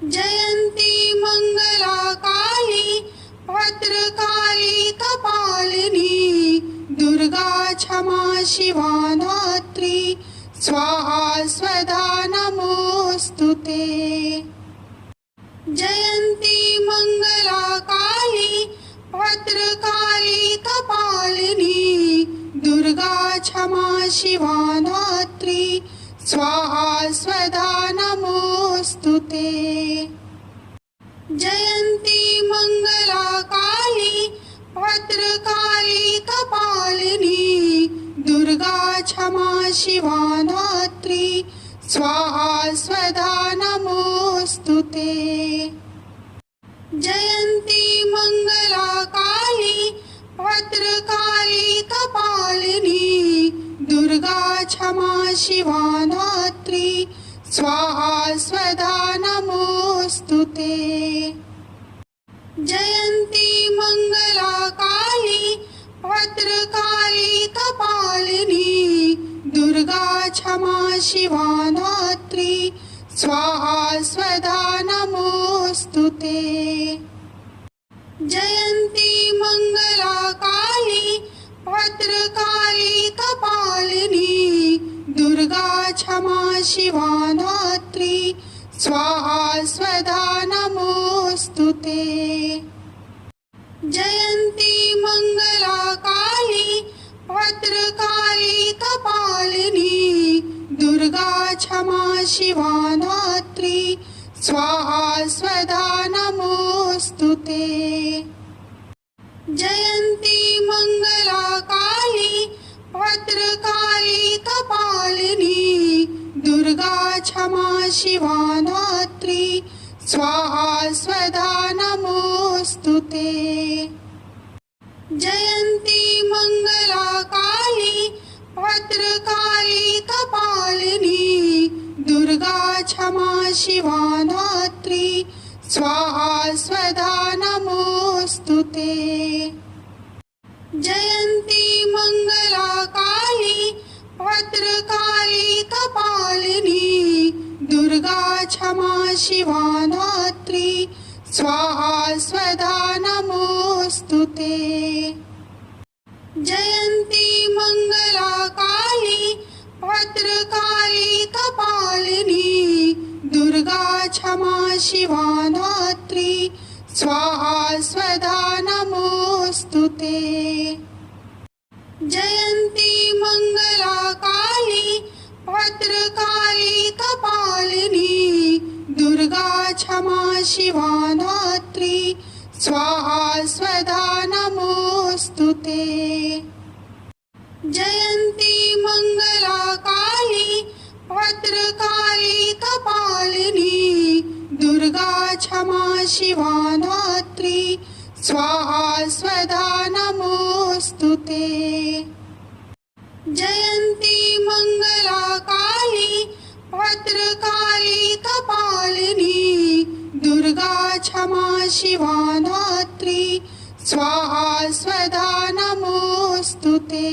जयन्ती मंगला काली भद्रकाली कपालिनी दुर्गा क्षमा शिवा धात्री स्वाहा स्वधा नमोस्तुते। जयन्ती मंगला काली भद्रकाली कपालिनी दुर्गा क्षमा शिवा धात्री स्वाहा स्वधा नमोस्तुते। जयन्ती मंगला काली भद्रकाली कपालिनी दुर्गा क्षमा शिवा धात्री स्वाहा स्वधा नमोस्तुते। जयन्ती मंगला काली भद्रकाली कपालिनी दुर्गा क्षमा शिवा धात्री स्वाहा स्वधा नमोस्तुते। जयन्ती मंगला काली भद्रकाली कपालिनी दुर्गा क्षमा शिवा धात्री स्वाहा स्वधा नमोस्तुते। जयन्ती मंगला काली भद्रकाली कपालिनी दुर्गा क्षमा शिवा धात्री स्वाहा स्वधा नमोस्तुते। जयन्ती मंगला काली भद्रकाली कपालिनी दुर्गा क्षमा शिवा धात्री स्वाहा स्वधा नमोस्तुते। जयन्ती मंगला काली भद्रकाली कपालिनी दुर्गा क्षमा शिवा धात्री स्वाहा स्वधा नमोस्तुते। जयन्ती मंगला काली भद्रकाली कपालिनी दुर्गा क्षमा शिवा धात्री स्वाहा स्वधा नमोस्तुते। जयन्ती मंगला काली भद्रकाली कपालिनी दुर्गा क्षमा शिवा धात्री स्वाहा स्वधा नमोस्तुते। जयन्ती मंगला काली भद्रकाली कपालिनी दुर्गा क्षमा शिवा धात्री स्वाहा स्वधा नमोस्तुते। जयन्ती मंगला काली भद्रकाली कपालिनी दुर्गा क्षमा शिवा धात्री स्वाहा स्वधा नमोस्तुते। जयन्ती मंगला काली भद्रकाली कपालिनी दुर्गा क्षमा शिवा धात्री स्वाहा स्वधा नमोस्तुते। जयन्ती मंगला काली भद्रकाली कपालिनी दुर्गा क्षमा शिवा धात्री स्वाहा स्वधा नमोस्तुते।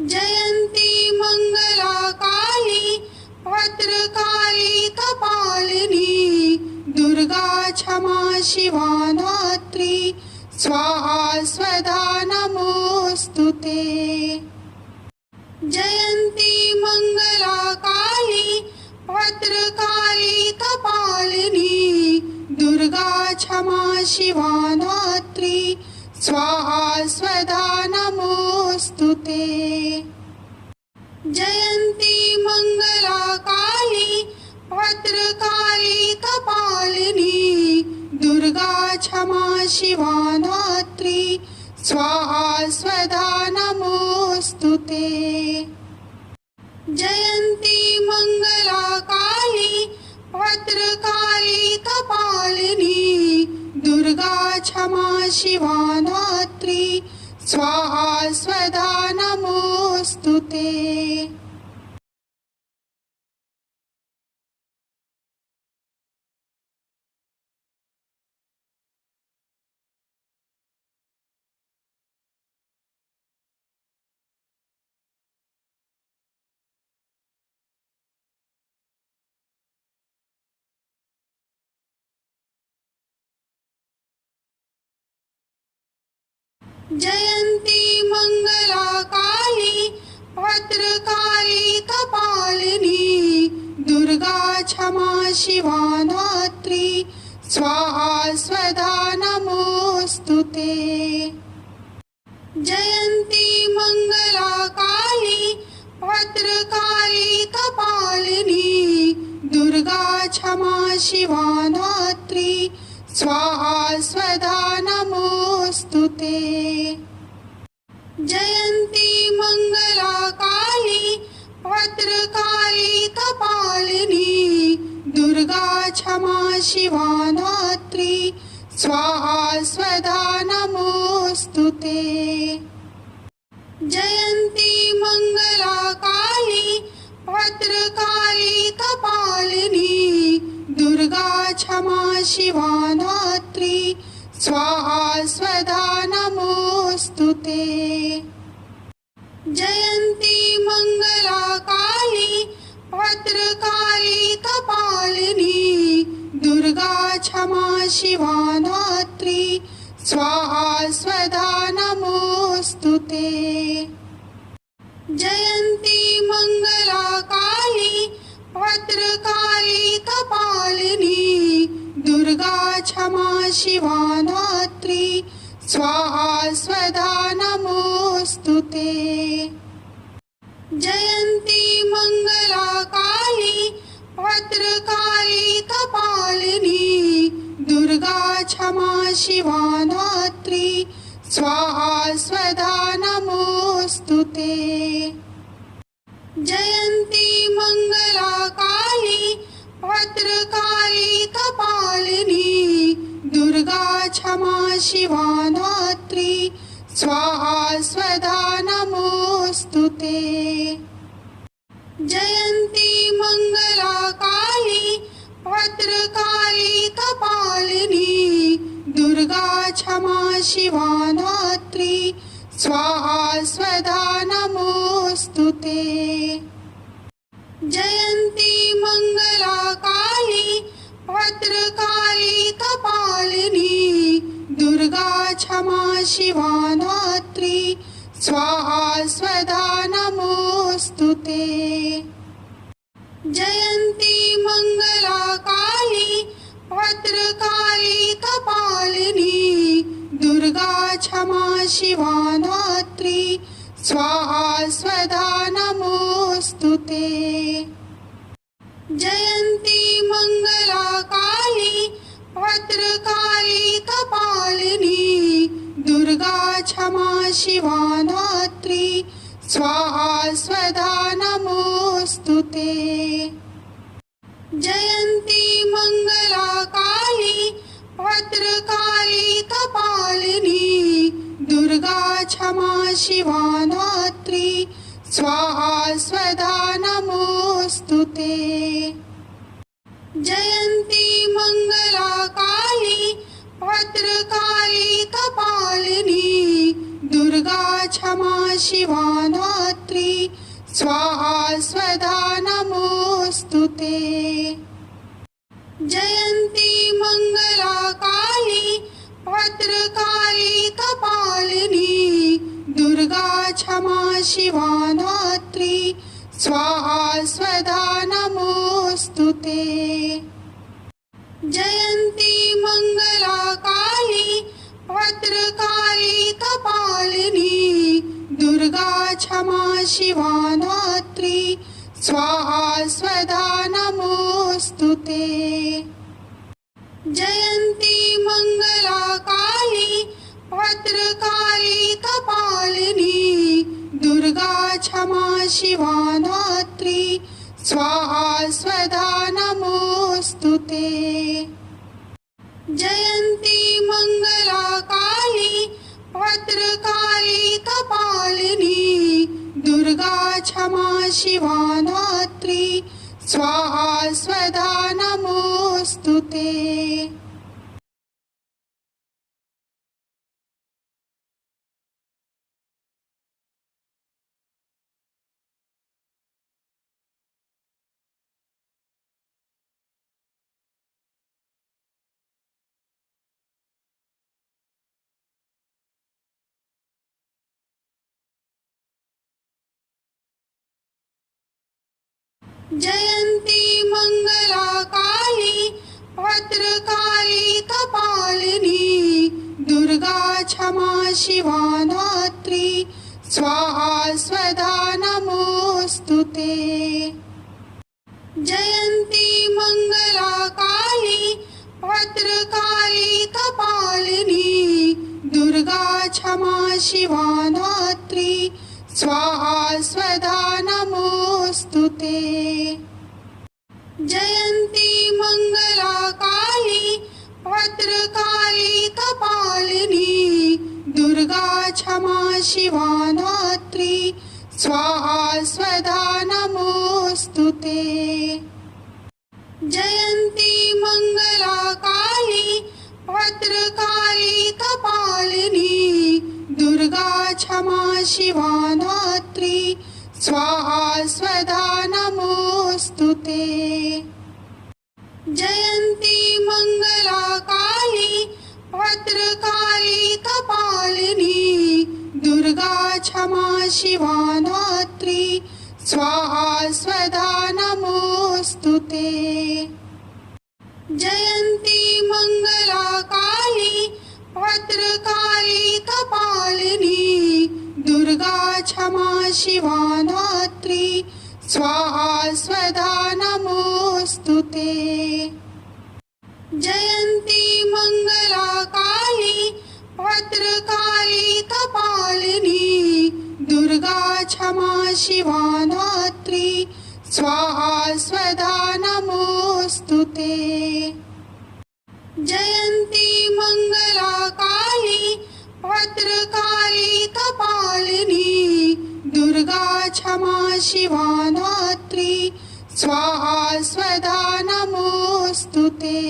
जयन्ती मंगला काली भद्रकाली कपालिनी दुर्गा क्षमा शिवा धात्री स्वाहा स्वधा नमोस्तुते। जयन्ती मंगला काली भद्रकाली कपालिनी दुर्गा क्षमा शिवा धात्री स्वाहा स्वधा नमोस्तुते। जयन्ती मंगला काली भद्रकाली कपालिनी दुर्गा क्षमा शिवा धात्री स्वाहा स्वधा नमोस्तुते। जयन्ती मंगला काली भद्रकाली कपालिनी दुर्गा क्षमा शिवा धात्री स्वाहा स्वधा नमोस्तुते। जयन्ती मङ्गला काली भद्रकाली कपालिनी दुर्गा क्षमा शिवा धात्री स्वाहा स्वधा नमोऽस्तु ते। जयन्ती मङ्गला काली भद्रकाली कपालिनी दुर्गा क्षमा शिवा धात्री स्वाहा स्वधा नमोऽस्तु ते। जयन्ती मङ्गला काली भद्रकाली कपालिनी दुर्गा क्षमा शिवा धात्री स्वाहा स्वधा नमोऽस्तु ते। जयन्ती मङ्गला काली भद्रकाली कपालिनी दुर्गा क्षमा शिवा धात्री स्वाहा स्वधा नमोऽस्तु ते। जयन्ती मङ्गला काली भद्रकाली कपालिनी दुर्गा क्षमा शिवा धात्री स्वाहा स्वधा नमोऽस्तु ते। जयन्ती मङ्गला काली भद्रकाली कपालिनी दुर्गा क्षमा शिवा धात्री स्वाहा स्वधा नमोऽस्तु ते। जयन्ती मङ्गला काली भद्रकाली कपालिनी दुर्गा क्षमा शिवा धात्री स्वाहा स्वधा नमोऽस्तु ते। जयन्ती मङ्गला काली भद्रकाली कपालिनी दुर्गा क्षमा शिवा धात्री स्वाहा स्वधा नमोऽस्तु ते। जयन्ती मङ्गला काली भद्रकाली कपालिनी दुर्गा क्षमा शिवा धात्री स्वाहा स्वधा नमोऽस्तु ते। जयन्ती मङ्गला काली भद्रकाली कपालिनी दुर्गा क्षमा शिवा धात्री स्वाहा स्वधा नमोऽस्तु ते। जयन्ती मङ्गला काली भद्रकाली कपालिनी दुर्गा क्षमा शिवा धात्री स्वाहा स्वधा नमोऽस्तु ते। जयन्ती मङ्गला काली भद्रकाली कपालिनी दुर्गा क्षमा शिवा धात्री स्वाहा स्वधा नमोऽस्तु ते। जयन्ती मङ्गला काली भद्रकाली कपालिनी दुर्गा क्षमा शिवा धात्री स्वाहा स्वधा नमोऽस्तु ते। जयन्ती मङ्गला काली भद्रकाली कपालिनी दुर्गा क्षमा शिवा धात्री स्वाहा स्वधा नमोऽस्तु ते। जयन्ती मङ्गला काली भद्रकाली कपालिनी दुर्गा क्षमा शिवा धात्री स्वाहा स्वधा नमोऽस्तु ते। जयन्ती मङ्गला काली भद्रकाली कपालिनी दुर्गा क्षमा शिवा धात्री स्वाहा स्वधा नमोऽस्तु ते। जयन्ती मङ्गला काली भद्रकाली कपालिनी दुर्गा क्षमा शिवा धात्री स्वाहा स्वधा नमोऽस्तु ते। जयन्ती मङ्गला काली भद्रकाली कपालिनी दुर्गा क्षमा शिवा धात्री स्वाहा स्वधा नमोऽस्तु ते। जयन्ती मङ्गला काली भद्रकाली कपालिनी दुर्गा क्षमा शिवा धात्री स्वाहा स्वधा नमोऽस्तु ते। जयन्ती मङ्गला काली भद्रकाली कपालिनी दुर्गा क्षमा शिवा धात्री स्वाहा स्वधा नमोऽस्तु ते। जयन्ती मङ्गला काली भद्रकाली कपालिनी दुर्गा क्षमा शिवा धात्री स्वाहा स्वधा नमोऽस्तु ते। जयन्ती मङ्गला काली भद्रकाली कपालिनी दुर्गा क्षमा शिवा धात्री स्वाहा स्वधा नमोऽस्तु ते। जयन्ती मङ्गला काली भद्रकाली कपालिनी दुर्गा क्षमा शिवा धात्री स्वाहा स्वधा नमोऽस्तु ते। जयन्ती मङ्गला काली भद्रकाली कपालिनी दुर्गा क्षमा शिवा धात्री स्वाहा स्वधा नमोऽस्तु ते। जयन्ती मङ्गला काली भद्रकाली कपालिनी दुर्गा क्षमा शिवा धात्री स्वाहा स्वधा नमोऽस्तु ते। जयन्ती मङ्गला काली भद्रकाली कपालिनी दुर्गा क्षमा शिवा धात्री स्वाहा स्वधा नमोऽस्तु ते।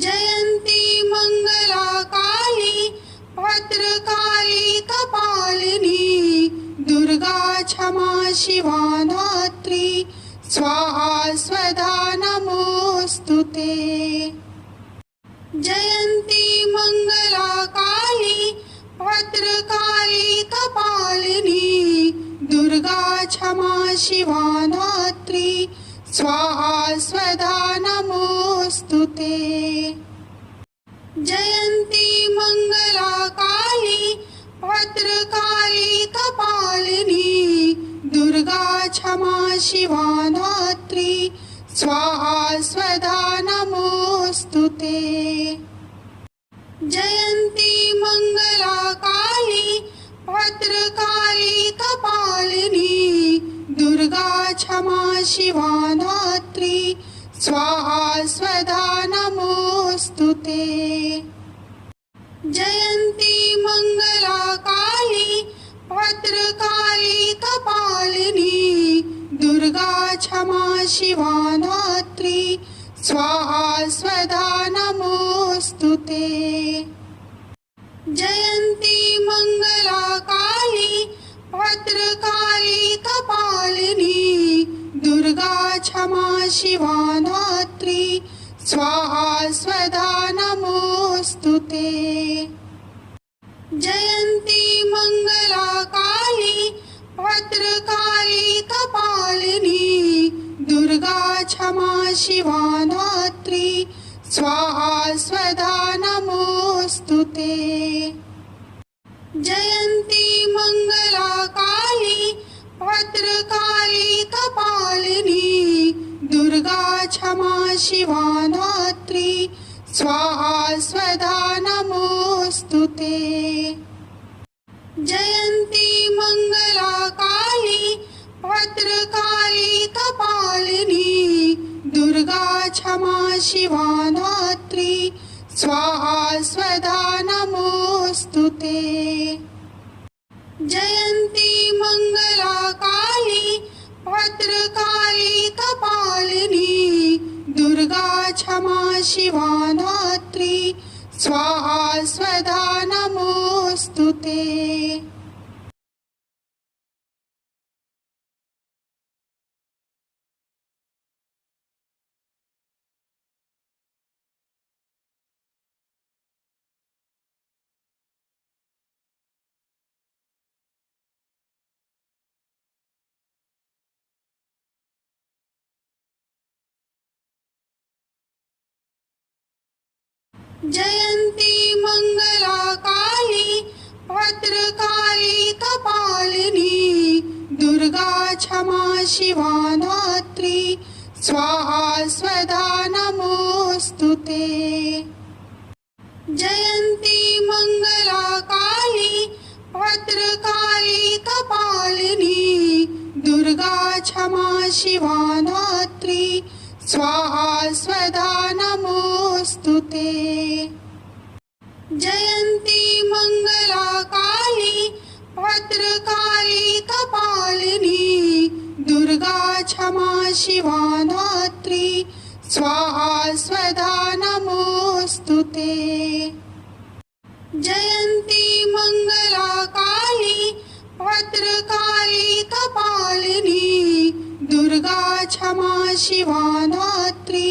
जयन्ती मङ्गला काली भद्रकाली कपालिनी दुर्गा क्षमा शिवा धात्री स्वाहा स्वधा नमोऽस्तु ते। जयन्ती मङ्गला काली भद्रकाली कपालिनी दुर्गा क्षमा शिवा धात्री स्वाहा स्वधा नमोऽस्तु ते। जयन्ती मङ्गला काली भद्रकाली कपालिनी दुर्गा क्षमा शिवा धात्री स्वाहा स्वधा नमोऽस्तु ते। जयन्ती मङ्गला काली भद्रकाली कपालिनी दुर्गा क्षमा शिवा धात्री स्वाहा स्वधा नमोऽस्तु ते। जयन्ती मङ्गला काली भद्रकाली कपालिनी दुर्गा क्षमा शिवा धात्री स्वाहा स्वधा नमोऽस्तु ते। जयन्ती मङ्गला काली भद्रकाली कपालिनी दुर्गा क्षमा शिवा धात्री स्वाहा स्वधा नमोऽस्तु ते। जयन्ती मङ्गला काली भद्रकाली कपालिनी दुर्गा क्षमा शिवा धात्री स्वाहा स्वधा नमोऽस्तु ते। जयन्ती मङ्गला काली भद्रकाली कपालिनी दुर्गा क्षमा शिवा धात्री स्वाहा स्वधा नमोऽस्तु ते। जयन्ती मङ्गला काली भद्रकाली कपालिनी दुर्गा क्षमा शिवा धात्री स्वाहा स्वधा नमोऽस्तु ते। जयन्ती मङ्गला काली भद्रकाली कपालिनी दुर्गा क्षमा शिवा धात्री स्वाहा स्वधा नमोऽस्तु ते। जयन्ती मङ्गला काली भद्रकाली कपालिनी दुर्गा क्षमा शिवा धात्री स्वाहा स्वधा नमोऽस्तु ते। जयन्ती मङ्गला काली भद्रकाली कपालिनी दुर्गा क्षमा शिवा धात्री स्वाहा स्वधा नमोऽस्तु ते। जयन्ती मङ्गला काली भद्रकाली कपालिनी दुर्गा क्षमा शिवा धात्री स्वाहा स्वधा नमोऽस्तु ते। जयन्ती मङ्गला काली भद्रकाली कपालिनी दुर्गा क्षमा शिवा धात्री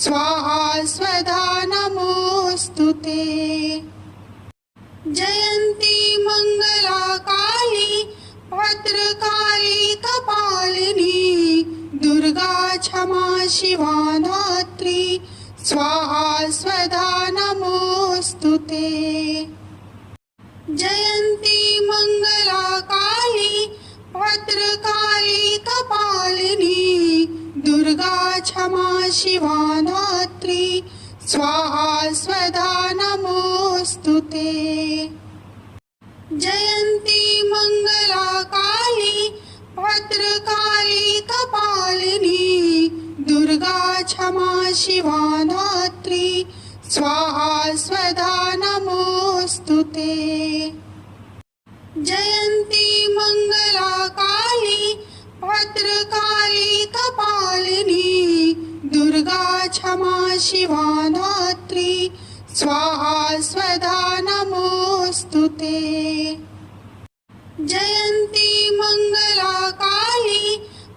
स्वाहा स्वधा नमोऽस्तु ते। जयन्ती मङ्गला काली भद्रकाली कपालिनी दुर्गा क्षमा शिवा धात्री स्वाहा स्वधा नमोऽस्तु ते। जयन्ती मङ्गला काली भद्रकाली कपालिनी दुर्गा क्षमा शिवा धात्री स्वाहा स्वधा नमोऽस्तु ते। जयन्ती मङ्गला काली भद्रकाली कपालिनी दुर्गा क्षमा शिवा धात्री स्वाहा स्वधा नमोऽस्तु ते। जयन्ती मङ्गला काली भद्रकाली कपालिनी दुर्गा क्षमा शिवा धात्री स्वाहा स्वधा नमोऽस्तु ते। जयन्ती मङ्गला काली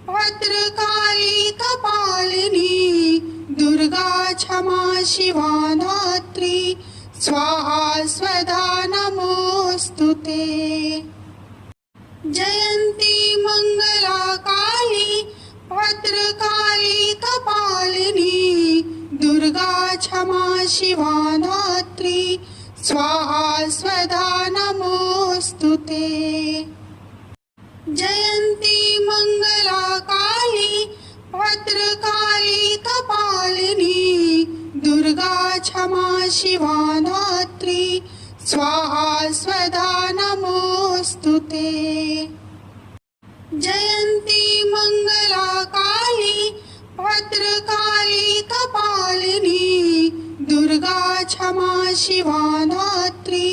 भद्रकाली कपालिनी दुर्गा क्षमा शिवा धात्री स्वाहा स्वधा नमोऽस्तु ते। जयन्ती मङ्गला काली भद्रकाली कपालिनी दुर्गा क्षमा शिवा धात्री स्वाहा स्वधा नमोऽस्तु ते। जयन्ती मङ्गला काली भद्रकाली कपालिनी दुर्गा क्षमा शिवा धात्री स्वाहा स्वधा नमोऽस्तु ते। जयन्ती मङ्गला काली भद्रकाली कपालिनी दुर्गा क्षमा शिवा धात्री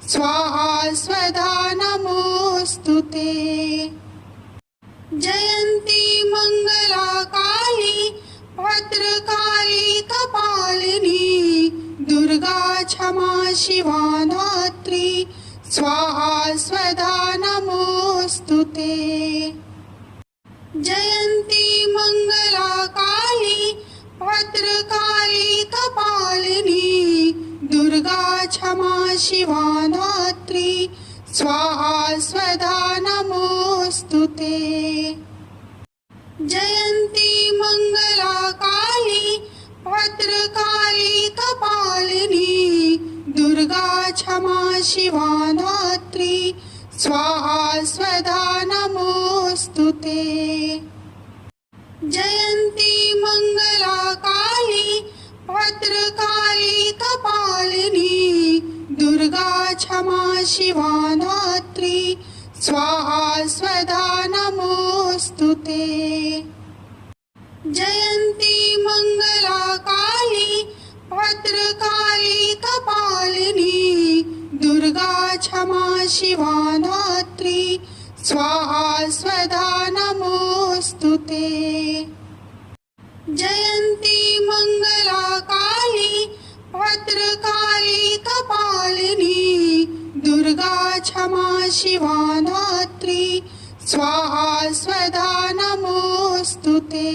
स्वाहा स्वधा नमोऽस्तु ते। जयन्ती मङ्गला काली भद्रकाली कपालिनी दुर्गा क्षमा शिवा धात्री स्वाहा स्वधा नमोऽस्तु ते। जयन्ती मङ्गला काली भद्रकाली कपालिनी दुर्गा क्षमा शिवा धात्री स्वाहा स्वधा नमोऽस्तु ते। जयन्ती मङ्गला काली भद्रकाली कपालिनी दुर्गा क्षमा शिवा धात्री स्वाहा स्वधा नमोऽस्तु ते। जयन्ती मङ्गला काली भद्रकाली कपालिनी दुर्गा क्षमा शिवा धात्री स्वाहा स्वधा नमोऽस्तु ते। जयन्ती मङ्गला काली भद्रकाली कपालिनी दुर्गा क्षमा शिवा धात्री स्वाहा स्वधा नमोऽस्तु ते। जयन्ती मङ्गला काली भद्रकाली कपालिनी दुर्गा क्षमा शिवा धात्री स्वाहा स्वधा नमोऽस्तु ते।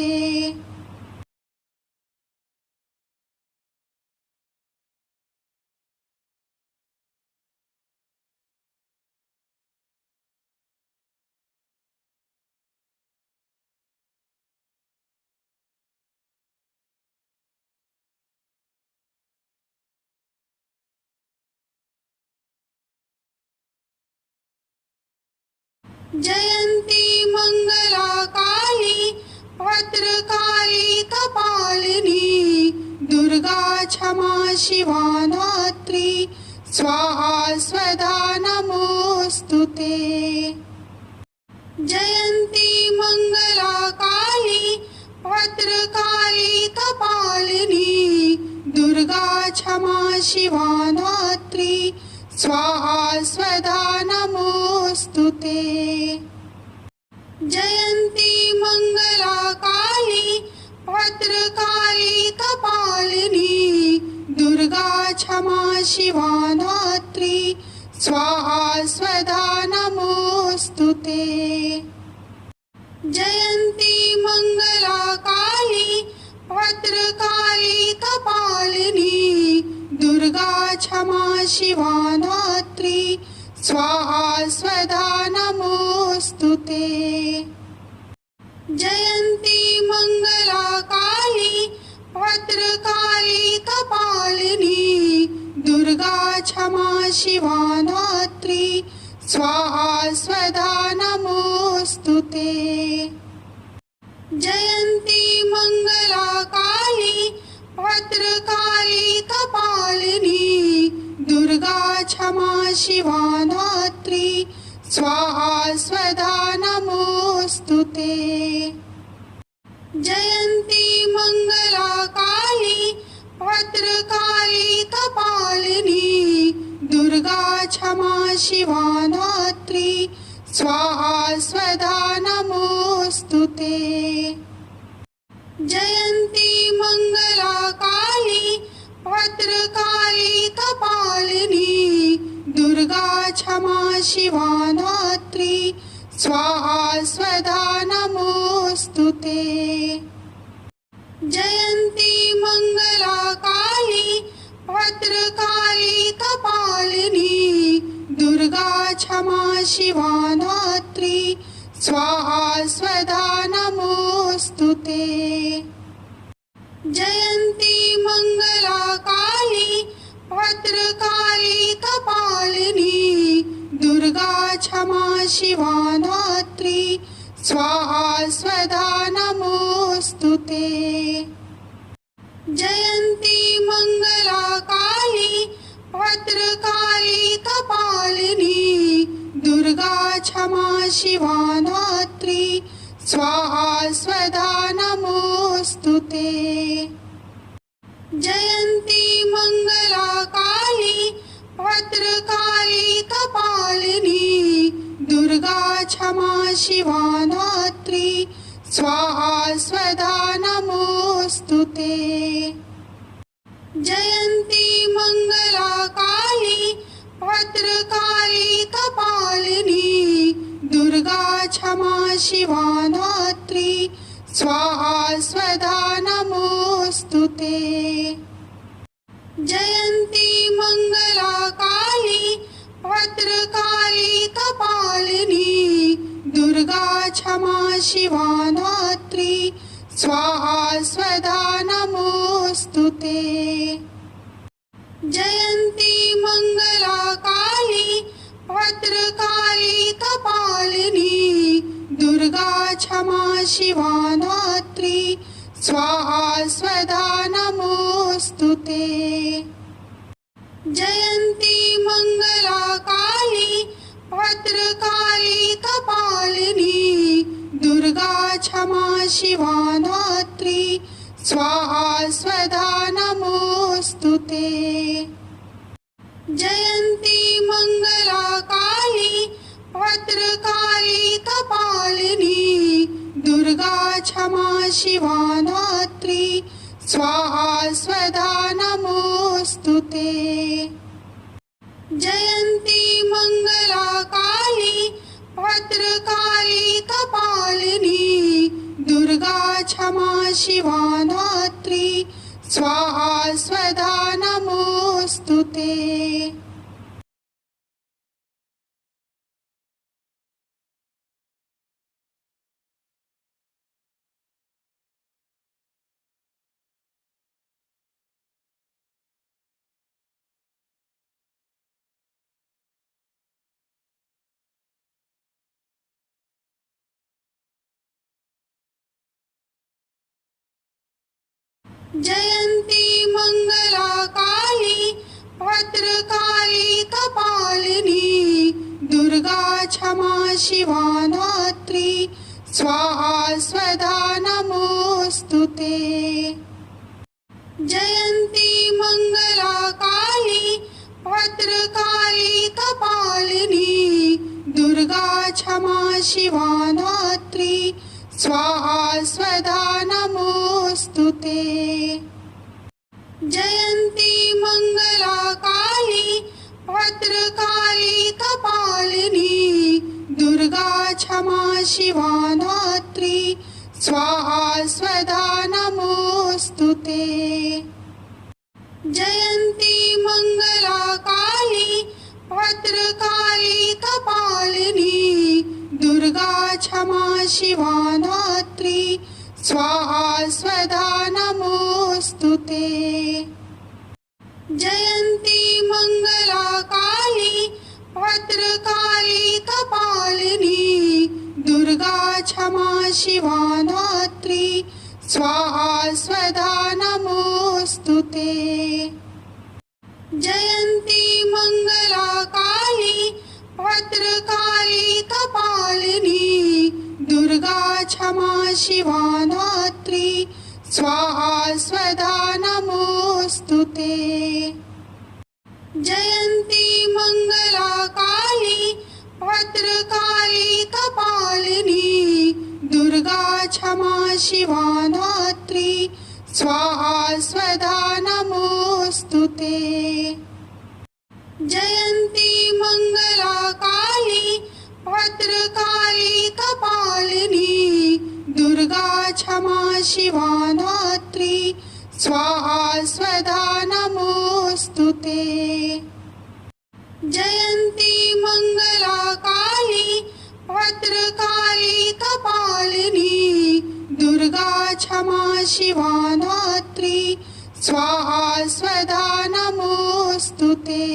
जयन्ती मङ्गला काली भद्रकाली कपालिनी दुर्गा क्षमा शिवा धात्री स्वाहा स्वधा नमोऽस्तुते। जयन्ती मङ्गला काली भद्रकाली कपालिनी दुर्गा क्षमा शिवा धात्री स्वाहा स्वधा नमोऽस्तुते। जयन्ती मङ्गला काली भद्रकाली कपालिनी दुर्गा क्षमा शिवा धात्री स्वाहा स्वधा नमोऽस्तुते। जयन्ती मङ्गला काली भद्रकाली कपालिनी दुर्गा क्षमा शिवा धात्री स्वाहा स्वधा नमोऽस्तुते। जयन्ती मङ्गला काली भद्रकाली कपालिनी दुर्गा क्षमा शिवा धात्री स्वाहा स्वधा नमोऽस्तुते। जयन्ती मङ्गला काली भद्रकाली कपालिनी दुर्गा क्षमा शिवा धात्री स्वाहा स्वधा नमोऽस्तुते। जयन्ती मङ्गला काली भद्रकाली कपालिनी दुर्गा क्षमा शिवा धात्री स्वाहा स्वधा नमोऽस्तुते। जयन्ती मङ्गला काली भद्रकाली कपालिनी दुर्गा क्षमा शिवा धात्री स्वाहा स्वधा नमोऽस्तुते। जयन्ती मङ्गला काली भद्रकाली कपालिनी दुर्गा क्षमा शिवा धात्री स्वाहा स्वधा नमोऽस्तुते। जयन्ती मङ्गला काली भद्रकाली कपालिनी दुर्गा क्षमा शिवा धात्री स्वाहा स्वधा नमोऽस्तुते। जयन्ती मङ्गला काली भद्रकाली कपालिनी दुर्गा क्षमा शिवा धात्री स्वाहा स्वधा नमोऽस्तुते। जयन्ती मङ्गला काली भद्रकाली कपालिनी दुर्गा क्षमा शिवा धात्री स्वाहा स्वधा नमोऽस्तुते। जयन्ती मङ्गला काली भद्रकाली कपालिनी दुर्गा क्षमा शिवा धात्री स्वाहा स्वधा नमोऽस्तुते। जयन्ती मङ्गला काली भद्रकाली कपालिनी दुर्गा क्षमा शिवा धात्री स्वाहा स्वधा नमोऽस्तुते। जयन्ती मङ्गला काली भद्रकाली कपालिनी दुर्गा क्षमा शिवा धात्री स्वाहा स्वधा नमोऽस्तुते। जयन्ती मङ्गला काली भद्रकाली कपालिनी दुर्गा क्षमा शिवा धात्री स्वाहा स्वधा नमोऽस्तुते। जयन्ती मङ्गला काली भद्रकाली कपालिनी दुर्गा क्षमा शिवा धात्री स्वाहा स्वधा नमोऽस्तुते। जयन्ती मङ्गला काली भद्रकाली कपालिनी दुर्गा क्षमा शिवा धात्री स्वाहा स्वधा नमोऽस्तुते। जयन्ती मङ्गला काली भद्रकाली कपालिनी दुर्गा क्षमा शिवा धात्री स्वाहा स्वधा नमोऽस्तुते। जयन्ती मङ्गला काली भद्रकाली कपालिनी दुर्गा क्षमा शिवा धात्री स्वाहा स्वधा नमोऽस्तुते। जयन्ती मङ्गला काली भद्रकाली कपालिनी दुर्गा क्षमा शिवा धात्री स्वाहा स्वधा नमोऽस्तुते। जयन्ती मङ्गला काली भद्रकाली कपालिनी दुर्गा क्षमा शिवा धात्री स्वाहा स्वधा नमोऽस्तुते। जयन्ती मङ्गला काली भद्रकाली कपालिनी दुर्गा क्षमा शिवा धात्री स्वाहा स्वधा नमोऽस्तुते। जयन्ती मङ्गला काली भद्रकाली कपालिनी दुर्गा क्षमा शिवा धात्री स्वाहा स्वधा नमोऽस्तुते। जयन्ती मङ्गला काली भद्रकाली कपालिनी दुर्गा क्षमा शिवा धात्री स्वाहा स्वधा नमोऽस्तुते। जयन्ती मङ्गला काली भद्रकाली कपालिनी दुर्गा क्षमा शिवा धात्री स्वाहा स्वधा नमोऽस्तुते। जयन्ती मङ्गला काली भद्रकाली कपालिनी दुर्गा क्षमा शिवा धात्री स्वाहा स्वधा नमोऽस्तुते।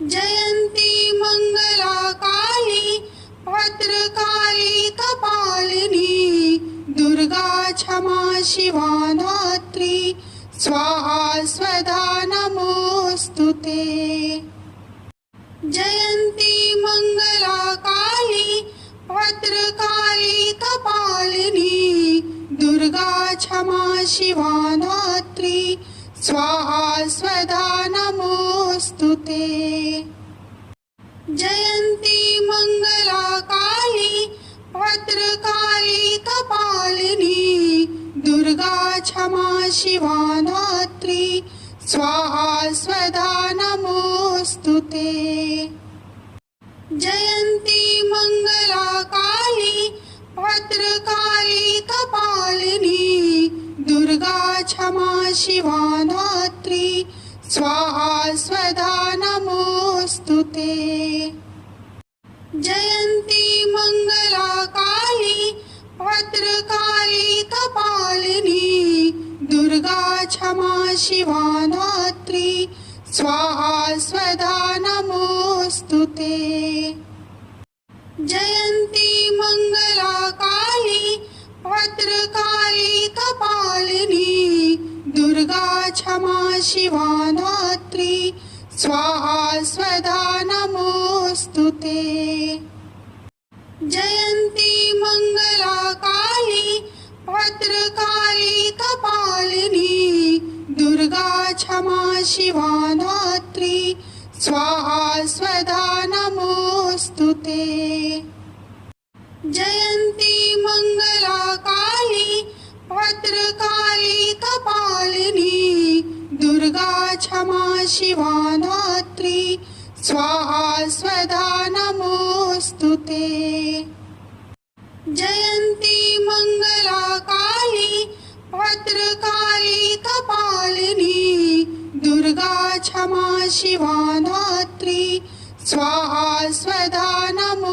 जयन्ती मङ्गला काली भद्रकाली कपालिनी दुर्गा क्षमा शिवा धात्री स्वाहा स्वधा नमोऽस्तुते। जयन्ती मङ्गला काली भद्रकाली कपालिनी दुर्गा क्षमा शिवा धात्री स्वाहा स्वधा नमोऽस्तुते। जयन्ती मङ्गला काली भद्रकाली कपालिनी दुर्गा क्षमा शिवा धात्री स्वाहा स्वधा नमोऽस्तुते। जयन्ती मङ्गला काली भद्रकाली कपालिनी दुर्गा क्षमा शिवा धात्री स्वाहा स्वधा नमोऽस्तुते। जयन्ती मङ्गला काली भद्रकाली कपालिनी दुर्गा क्षमा शिवा धात्री स्वाहा स्वधा नमोऽस्तुते। जयन्ती मङ्गला काली भद्रकाली कपालिनी दुर्गा क्षमा शिवा धात्री स्वाहा स्वधा नमोऽस्तुते। जयन्ती मङ्गला काली भद्रकाली कपालिनी दुर्गा क्षमा शिवा धात्री स्वाहा स्वधा नमोऽस्तुते। जयन्ती मङ्गला काली भद्रकाली कपालिनी दुर्गा क्षमा शिवा धात्री स्वाहा स्वधा नमोऽस्तुते। जयन्ती मङ्गला काली भद्रकाली कपालिनी दुर्गा क्षमा शिवा धात्री स्वाहा स्वधा नमोऽस्तुते।